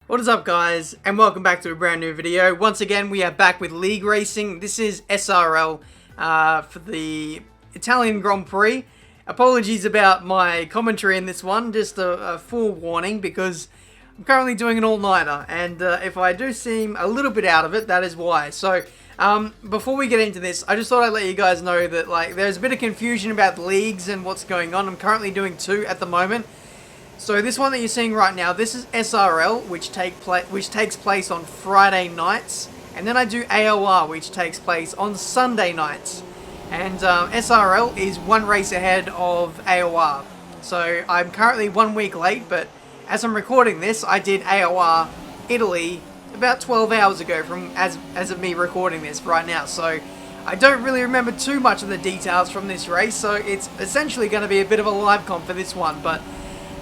What is up, guys, and welcome back to a brand new video. Once again, we are back with league racing. This is SRL for the Italian Grand Prix. Apologies about my commentary in this one, just a forewarning because I'm currently doing an all-nighter, and if I do seem a little bit out of it, that is why. So, before we get into this, I just thought I'd let you guys know that there's a bit of confusion about the leagues and what's going on. I'm currently doing two at the moment. So this one that you're seeing right now, this is SRL, which takes place on Friday nights, and then I do AOR, which takes place on Sunday nights. And SRL is one race ahead of AOR. So I'm currently 1 week late, but as I'm recording this, I did AOR Italy about 12 hours ago from as of me recording this right now. So I don't really remember too much of the details from this race, so it's essentially going to be a bit of a live comp for this one, but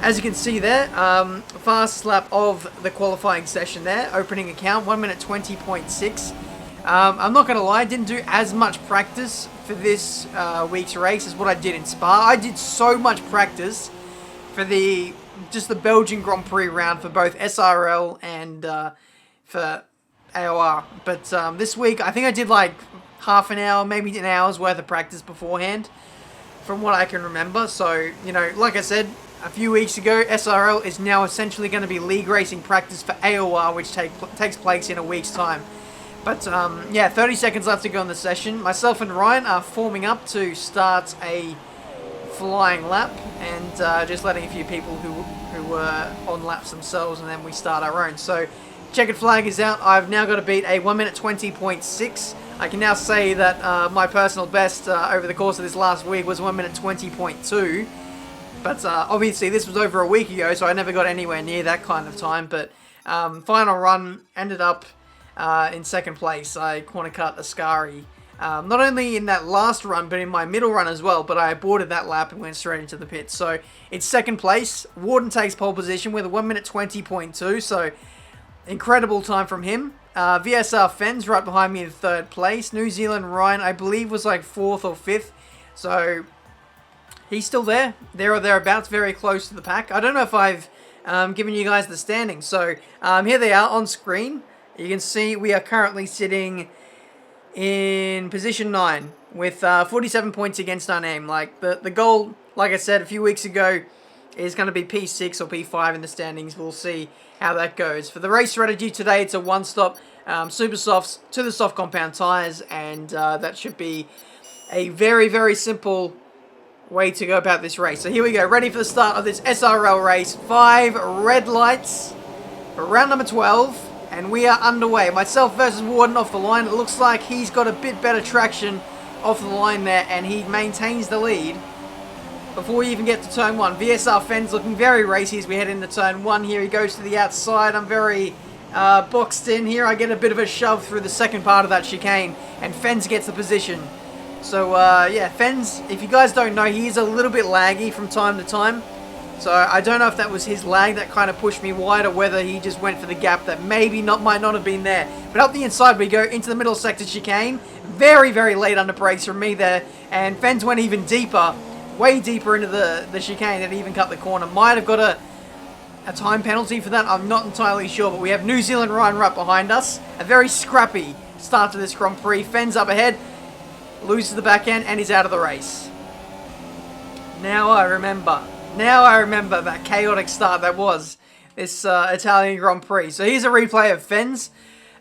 as you can see there, fast lap of the qualifying session there, opening account, 1 minute 20.6. I'm not going to lie, I didn't do as much practice for this week's race as what I did in Spa. I did so much practice for just the Belgian Grand Prix round for both SRL and for AOR. But this week, I think I did like half an hour, maybe an hour's worth of practice beforehand, from what I can remember. So, you know, like I said, a few weeks ago, SRL is now essentially going to be league racing practice for AOR, which takes place in a week's time. But, yeah, 30 seconds left to go in the session. Myself and Ryan are forming up to start a flying lap, and just letting a few people who were on laps themselves, and then we start our own. So, checkered flag is out. I've now got to beat a 1 minute 20.6. I can now say that my personal best over the course of this last week was 1 minute 20.2. But obviously this was over a week ago, so I never got anywhere near that kind of time. But final run, ended up in second place. I corner cut Ascari, not only in that last run, but in my middle run as well. But I aborted that lap and went straight into the pits. So it's second place. Warden takes pole position with a 1 minute 20.2. So incredible time from him. VSR Fens right behind me in third place. New Zealand Ryan, I believe, was like fourth or fifth. So he's still there or thereabouts, very close to the pack. I don't know if I've given you guys the standings. So here they are on screen. You can see we are currently sitting in position 9 with 47 points against our name. Like the goal, like I said a few weeks ago, is going to be P6 or P5 in the standings. We'll see how that goes. For the race strategy today, it's a one-stop super softs to the soft compound tyres, and that should be a very, very simple way to go about this race. So here we go, ready for the start of this SRL race. 5 red lights for round number 12, and we are underway. Myself versus Warden off the line. It looks like he's got a bit better traction off the line there, and he maintains the lead before we even get to turn 1. VSR Fens looking very racy as we head into turn 1 here. He goes to the outside. I'm very boxed in here. I get a bit of a shove through the second part of that chicane, and Fens gets the position. So, yeah, Fens, if you guys don't know, he is a little bit laggy from time to time. So, I don't know if that was his lag that kind of pushed me wide, or whether he just went for the gap that maybe might not have been there. But up the inside we go, into the middle sector chicane. Very, very late under brakes from me there. And Fens went even deeper, way deeper into the chicane than even cut the corner. Might have got a time penalty for that, I'm not entirely sure. But we have New Zealand Ryan right behind us. A very scrappy start to this Grand Prix. Fens up ahead. Loses the back end and is out of the race. Now I remember that chaotic start that was this Italian Grand Prix. So here's a replay of Fens.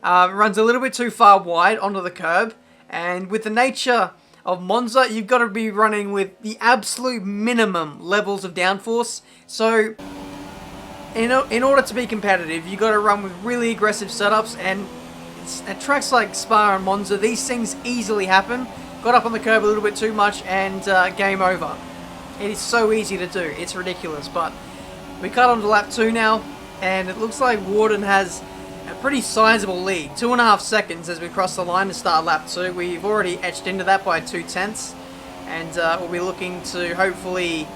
Runs a little bit too far wide onto the curb. And with the nature of Monza, you've got to be running with the absolute minimum levels of downforce. So in order to be competitive, you've got to run with really aggressive setups. And at tracks like Spa and Monza, these things easily happen. Got up on the curb a little bit too much, and game over. It is so easy to do. It's ridiculous. But we cut on to lap 2 now, and it looks like Warden has a pretty sizable lead. 2.5 seconds as we cross the line to start lap 2. We've already etched into that by 0.2, and we'll be looking to hopefully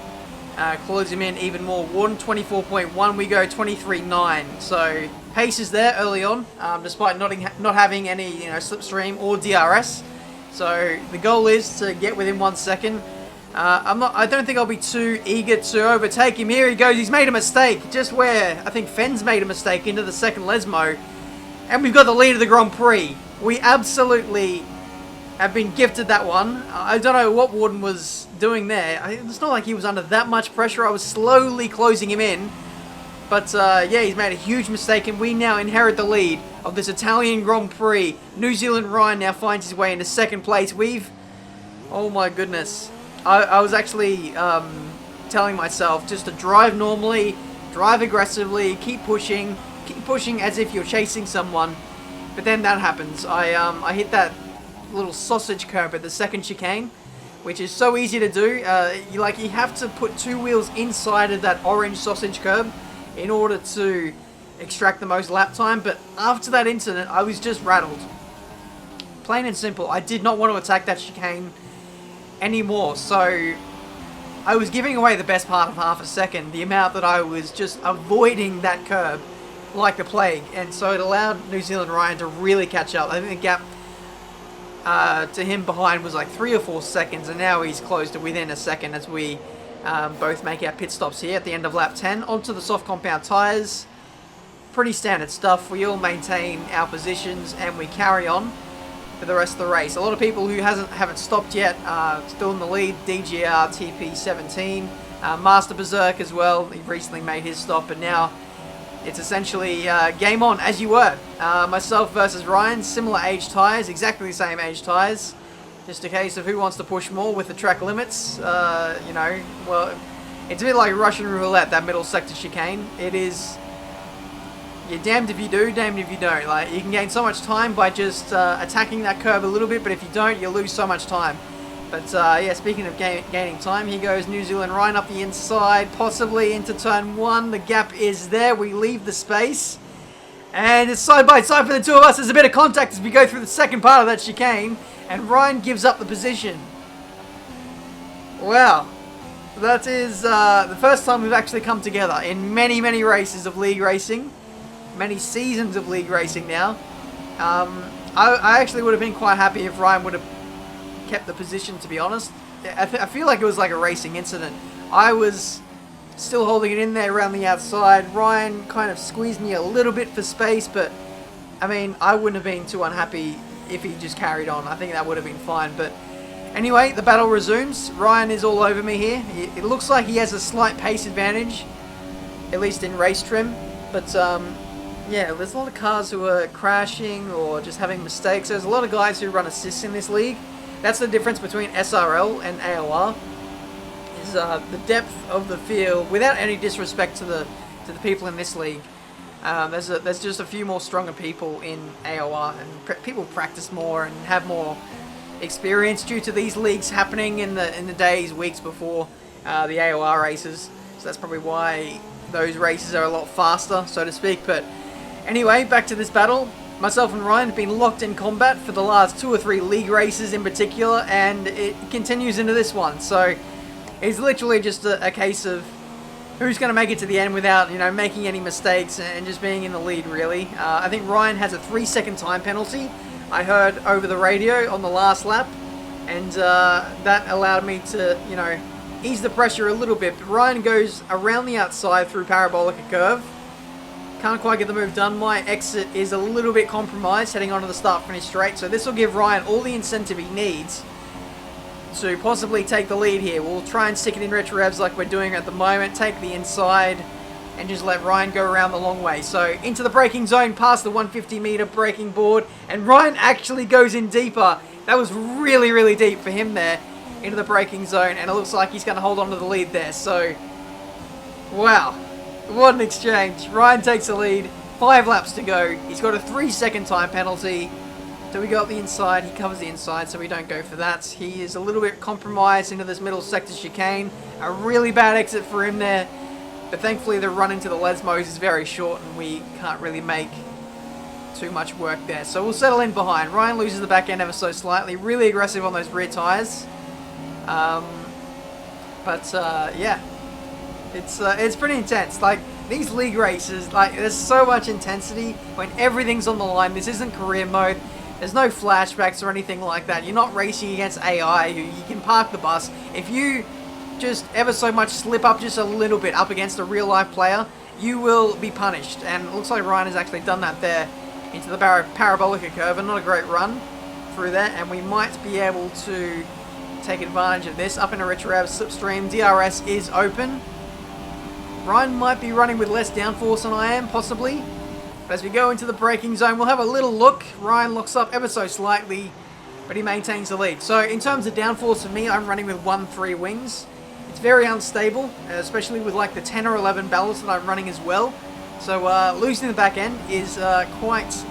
close him in even more. Warden 24.1, we go 23.9. So pace is there early on, despite not having any slipstream or DRS. So the goal is to get within 1 second. I don't think I'll be too eager to overtake him. Here he goes. He's made a mistake. Just where I think Fenn's made a mistake into the second Lesmo. And we've got the lead of the Grand Prix. We absolutely have been gifted that one. I don't know what Warden was doing there. It's not like he was under that much pressure. I was slowly closing him in. But yeah, he's made a huge mistake, and we now inherit the lead of this Italian Grand Prix. New Zealand Ryan now finds his way into second place. Oh my goodness. I was actually telling myself just to drive normally, drive aggressively, keep pushing as if you're chasing someone. But then that happens. I hit that little sausage curb at the second chicane, which is so easy to do. You have to put two wheels inside of that orange sausage curb in order to extract the most lap time. But after that incident, I was just rattled. Plain and simple. I did not want to attack that chicane anymore, so I was giving away the best part of half a second, the amount that I was just avoiding that curb like the plague, and so it allowed New Zealand Ryan to really catch up. I think the gap to him behind was like 3 or 4 seconds, and now he's close to within a second as we both make our pit stops here at the end of lap 10. Onto the soft compound tyres. Pretty standard stuff. We all maintain our positions and we carry on for the rest of the race. A lot of people who haven't stopped yet still in the lead. DGR TP17, Master Berserk as well. He recently made his stop, but now it's essentially game on as you were. Myself versus Ryan, similar age tyres, exactly the same age tyres. Just a case of who wants to push more with the track limits. You know, well, it's a bit like Russian roulette, that middle sector chicane. It is, you're damned if you do, damned if you don't. Like, you can gain so much time by just attacking that curve a little bit, but if you don't, you lose so much time. But yeah, speaking of gaining time, here goes New Zealand Ryan up the inside, possibly into turn 1. The gap is there. We leave the space. And it's side by side for the two of us. There's a bit of contact as we go through the second part of that chicane. And Ryan gives up the position. Wow. That is the first time we've actually come together in many, many races of league racing. Many seasons of league racing now. I actually would have been quite happy if Ryan would have kept the position, to be honest. I feel like it was like a racing incident. I was still holding it in there around the outside. Ryan kind of squeezed me a little bit for space, but I mean, I wouldn't have been too unhappy if he just carried on. I think that would have been fine. But anyway, the battle resumes. Ryan is all over me here. It looks like he has a slight pace advantage, at least in race trim. But yeah, there's a lot of cars who are crashing or just having mistakes. There's a lot of guys who run assists in this league. That's the difference between SRL and AOR, is the depth of the field, without any disrespect to the people in this league. There's just a few more stronger people in AOR, and people practice more and have more experience due to these leagues happening in the days, weeks before the AOR races. So that's probably why those races are a lot faster, so to speak. But anyway, back to this battle. Myself and Ryan have been locked in combat for the last 2 or 3 league races in particular, and it continues into this one. So it's literally just a case of who's going to make it to the end without, you know, making any mistakes and just being in the lead, really. I think Ryan has a 3-second time penalty, I heard over the radio on the last lap, and that allowed me to, you know, ease the pressure a little bit. But Ryan goes around the outside through Parabolica Curve. Can't quite get the move done. My exit is a little bit compromised heading onto the start-finish straight, so this will give Ryan all the incentive he needs to possibly take the lead here. We'll try and stick it in retro revs like we're doing at the moment, take the inside, and just let Ryan go around the long way. So into the braking zone, past the 150-meter braking board, and Ryan actually goes in deeper. That was really, really deep for him there, into the braking zone, and it looks like he's going to hold on to the lead there. So, wow. What an exchange. Ryan takes the lead. 5 laps to go. He's got a 3-second time penalty. Do we go up the inside? He covers the inside, so we don't go for that. He is a little bit compromised into this middle sector chicane. A really bad exit for him there. But thankfully the run into the Lesmos is very short and we can't really make too much work there. So we'll settle in behind. Ryan loses the back end ever so slightly. Really aggressive on those rear tyres. Yeah. It's pretty intense. Like, these league races, like, there's so much intensity when everything's on the line. This isn't career mode. There's no flashbacks or anything like that. You're not racing against AI who you can park the bus. If you just ever so much slip up just a little bit up against a real life player, you will be punished. And it looks like Ryan has actually done that there into the Parabolica curve, and not a great run through that, and we might be able to take advantage of this. Up in a retrorev slipstream, DRS is open. Ryan might be running with less downforce than I am, possibly. But as we go into the braking zone, we'll have a little look. Ryan locks up ever so slightly, but he maintains the lead. So in terms of downforce for me, I'm running with 1-3 wings. It's very unstable, especially with like the 10 or 11 ballast that I'm running as well. So losing the back end is quite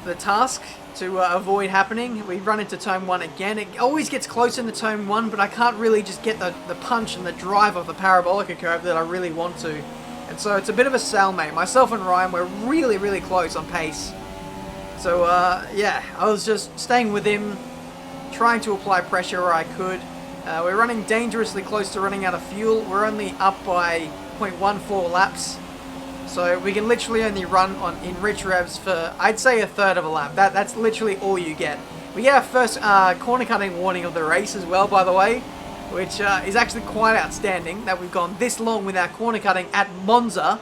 the task to avoid happening. We run into turn 1 again. It always gets close into turn 1, but I can't really just get the punch and the drive of the Parabolica curve that I really want to. And so it's a bit of a stalemate. Myself and Ryan were really, really close on pace. So yeah, I was just staying with him, trying to apply pressure where I could. We're running dangerously close to running out of fuel. We're only up by 0.14 laps. So we can literally only run in rich revs for, I'd say, a third of a lap. That's literally all you get. We get our first corner cutting warning of the race as well, by the way, which is actually quite outstanding that we've gone this long with our corner cutting at Monza.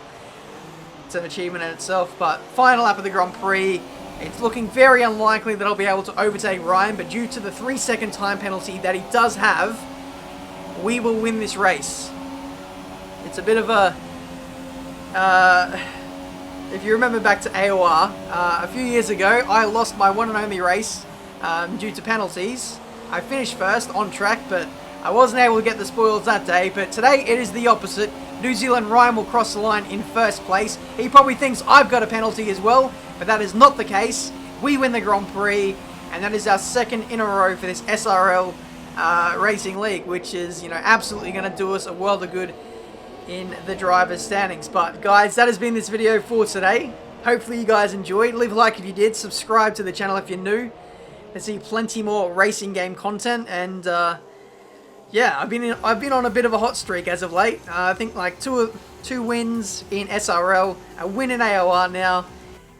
It's an achievement in itself, but final lap of the Grand Prix. It's looking very unlikely that I'll be able to overtake Ryan, but due to the 3-second time penalty that he does have, we will win this race. It's a bit of a... if you remember back to AOR, a few years ago, I lost my one and only race due to penalties. I finished first on track, but I wasn't able to get the spoils that day. But today, it is the opposite. New Zealand Ryan will cross the line in first place. He probably thinks I've got a penalty as well, but that is not the case. We win the Grand Prix, and that is our second in a row for this SRL Racing League, which is, you know, absolutely going to do us a world of good in the driver's standings. But guys, that has been this video for today. Hopefully you guys enjoyed. Leave a like if you did. Subscribe to the channel if you're new. There's see plenty more racing game content, and yeah, I've been on a bit of a hot streak as of late. I think like two wins in SRL, a win in AOR now,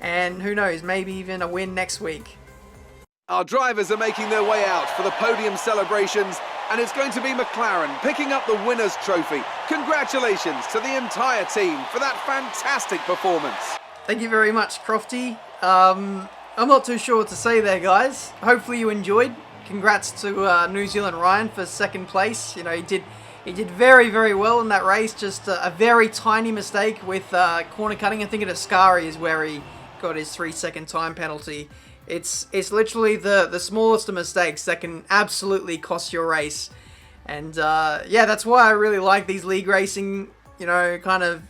and who knows, maybe even a win next week. Our drivers are making their way out for the podium celebrations, and it's going to be McLaren picking up the winner's trophy. Congratulations to the entire team for that fantastic performance. Thank you very much, Crofty. I'm not too sure what to say there, guys. Hopefully you enjoyed. Congrats to New Zealand Ryan for second place. You know, he did very, very well in that race. Just a very tiny mistake with corner cutting. I think at Ascari is where he got his 3-second time penalty. It's literally the smallest of mistakes that can absolutely cost your race. And yeah, that's why I really like these league racing, you know, kind of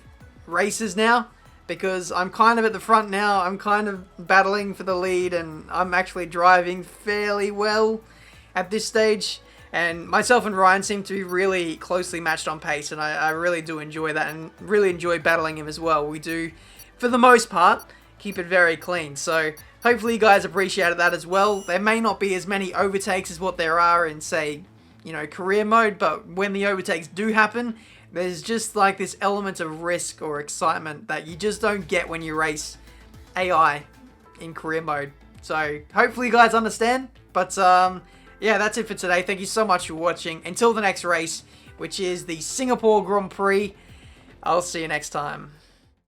races now. Because I'm kind of at the front now, I'm kind of battling for the lead, and I'm actually driving fairly well at this stage. And myself and Ryan seem to be really closely matched on pace, and I really do enjoy that, and really enjoy battling him as well. We do, for the most part, keep it very clean. So hopefully you guys appreciated that as well. There may not be as many overtakes as what there are in, say, you know, career mode, but when the overtakes do happen, there's just like this element of risk or excitement that you just don't get when you race AI in career mode. So hopefully you guys understand. But yeah, that's it for today. Thank you so much for watching. Until the next race, which is the Singapore Grand Prix, I'll see you next time.